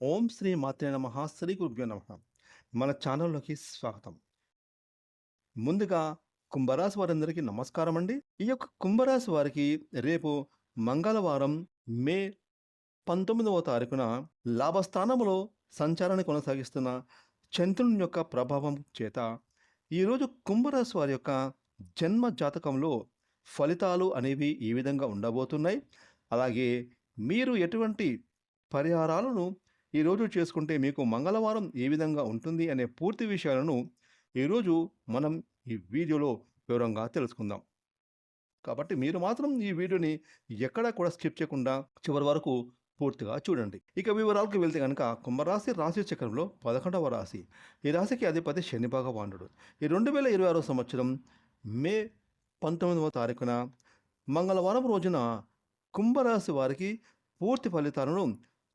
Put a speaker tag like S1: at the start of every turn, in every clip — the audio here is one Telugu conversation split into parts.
S1: ఓం శ్రీ మాత్రే నమః శ్రీ గురుభ్యో నమః. మన ఛానల్లోకి స్వాగతం. ముందుగా కుంభరాశి వారందరికీ నమస్కారం అండి. ఈ యొక్క కుంభరాశి వారికి రేపు మంగళవారం మే 19వ తారీఖున లాభస్థానంలో సంచారాన్ని కొనసాగిస్తున్న చంద్రుని యొక్క ప్రభావం చేత ఈరోజు కుంభరాశి వారి యొక్క జన్మ జాతకంలో ఫలితాలు అనేవి ఈ విధంగా ఉండబోతున్నాయి. అలాగే మీరు ఎటువంటి పరిహారాలను ఈరోజు చేసుకుంటే మీకు మంగళవారం ఏ విధంగా ఉంటుంది అనే పూర్తి విషయాలను ఈరోజు మనం ఈ వీడియోలో వివరంగా తెలుసుకుందాం. కాబట్టి మీరు మాత్రం ఈ వీడియోని ఎక్కడా కూడా స్కిప్ చేయకుండా చివరి వరకు పూర్తిగా చూడండి. ఇక వివరాలకు వెళ్తే కనుక కుంభరాశి రాశి చక్రంలో 11వ రాశి. ఈ రాశికి అధిపతి శని భగవానుడు. ఈ 2026 సంవత్సరం మే 19వ తారీఖున మంగళవారం రోజున కుంభరాశి వారికి పూర్తి ఫలితాలను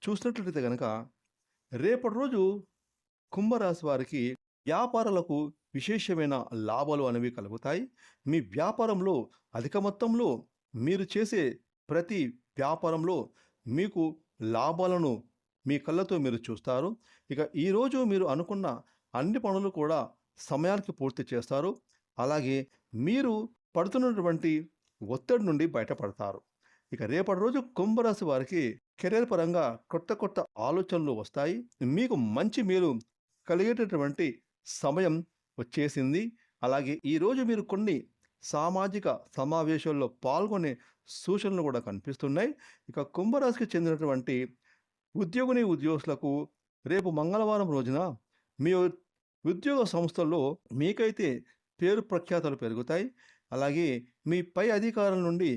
S1: చూసినట్లయితే కనుక రేపటి రోజు కుంభరాశి వారికి వ్యాపారాలకు విశేషమైన లాభాలు అనేవి కలుగుతాయి. మీ వ్యాపారంలో అధిక మొత్తంలో మీరు చేసే ప్రతి వ్యాపారంలో మీకు లాభాలను మీ కళ్ళతో మీరు చూస్తారు. ఇక ఈరోజు మీరు అనుకున్న అన్ని పనులు కూడా సమయానికి పూర్తి చేస్తారు. అలాగే మీరు పడుతున్నటువంటి ఒత్తిడి నుండి బయటపడతారు. ఇక రేపటి రోజు కుంభరాశి వారికి కెరీర్ పరంగా కొత్త కొత్త ఆలోచనలు వస్తాయి. మీకు మంచి మేలు కలిగేటటువంటి సమయం వచ్చేసింది. అలాగే ఈరోజు మీరు కొన్ని సామాజిక సమావేశాల్లో పాల్గొనే సూచనలు కూడా కనిపిస్తున్నాయి. ఇక కుంభరాశికి చెందినటువంటి ఉద్యోగులకు రేపు మంగళవారం రోజున మీ ఉద్యోగ సంస్థల్లో మీకైతే పేరు ప్రఖ్యాతలు పెరుగుతాయి. అలాగే మీ పై అధికారుల నుండి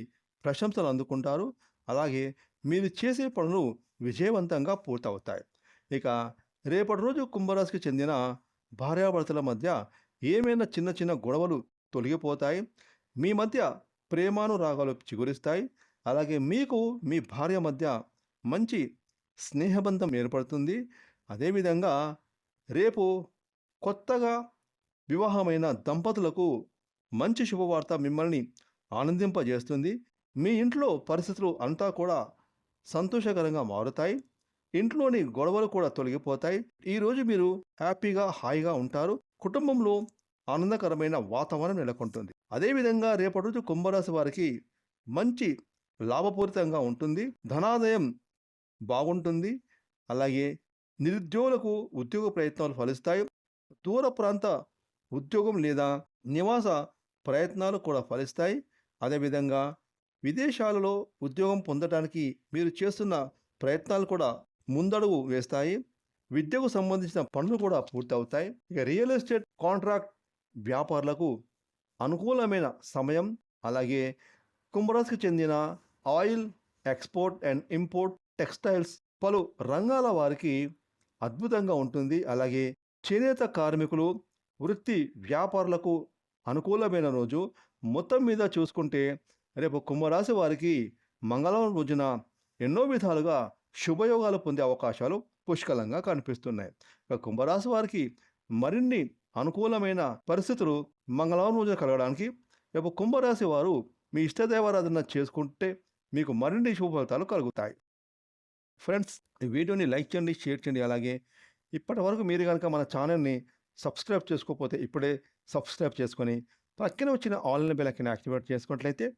S1: ప్రశంసలు అందుకుంటారు. అలాగే మీరు చేసే పనులు విజయవంతంగా పూర్తవుతాయి. ఇక రేపటి రోజు కుంభరాశికి చెందిన భార్యాభర్తల మధ్య ఏమైనా చిన్న చిన్న గొడవలు తొలగిపోతాయి. మీ మధ్య ప్రేమానురాగాలు చిగురిస్తాయి. అలాగే మీకు మీ భార్య మధ్య మంచి స్నేహబంధం ఏర్పడుతుంది. అదేవిధంగా రేపు కొత్తగా వివాహమైన దంపతులకు మంచి శుభవార్త మిమ్మల్ని ఆనందింపజేస్తుంది. మీ ఇంట్లో పరిస్థితులు అంతా కూడా సంతోషకరంగా మారుతాయి. ఇంట్లోని గొడవలు కూడా తొలగిపోతాయి. ఈరోజు మీరు హ్యాపీగా హాయిగా ఉంటారు. కుటుంబంలో ఆనందకరమైన వాతావరణం నెలకొంటుంది. అదేవిధంగా రేపటి రోజు కుంభరాశి వారికి మంచి లాభపూరితంగా ఉంటుంది. ధనాదాయం బాగుంటుంది. అలాగే నిరుద్యోగులకు ఉద్యోగ ప్రయత్నాలు ఫలిస్తాయి. దూర ప్రాంత ఉద్యోగం లేదా నివాస ప్రయత్నాలు కూడా ఫలిస్తాయి. అదేవిధంగా విదేశాలలో ఉద్యోగం పొందడానికి మీరు చేస్తున్న ప్రయత్నాలు కూడా ముందడుగు వేస్తాయి. విద్యకు సంబంధించిన పనులు కూడా పూర్తవుతాయి. ఇక రియల్ ఎస్టేట్ కాంట్రాక్ట్ వ్యాపారులకు అనుకూలమైన సమయం. అలాగే కుంభరాశికి చెందిన oil export and import, textiles పలు రంగాల వారికి అద్భుతంగా ఉంటుంది. అలాగే చేనేత కార్మికులు, వృత్తి వ్యాపారులకు అనుకూలమైన రోజు. మొత్తం మీద చూసుకుంటే రేపు కుంభరాశి వారికి మంగళవారం రోజున ఎన్నో విధాలుగా శుభయోగాలు పొందే అవకాశాలు పుష్కలంగా కనిపిస్తున్నాయి. ఇక కుంభరాశి వారికి మరిన్ని అనుకూలమైన పరిస్థితులు మంగళవారం రోజున కలగడానికి రేపు కుంభరాశి వారు మీ ఇష్టదేవారాధన చేసుకుంటే మీకు మరిన్ని శుభ ఫలితాలు కలుగుతాయి. ఫ్రెండ్స్, ఈ వీడియోని లైక్ చేయండి, షేర్ చేయండి. అలాగే ఇప్పటి వరకు మీరు కనుక మన ఛానల్ని సబ్స్క్రైబ్ చేసుకోకపోతే ఇప్పుడే సబ్స్క్రైబ్ చేసుకొని పక్కన వచ్చిన ఆన్లైన్ బెల్ ఐకాన్ యాక్టివేట్ చేసుకున్నట్లయితే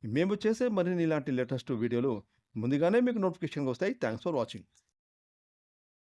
S1: మేము చేసే మరిన్ని ఇలాంటి లేటెస్ట్ వీడియోలు ముందుగానే మీకు నోటిఫికేషన్గా వస్తాయి. Thanks for watching.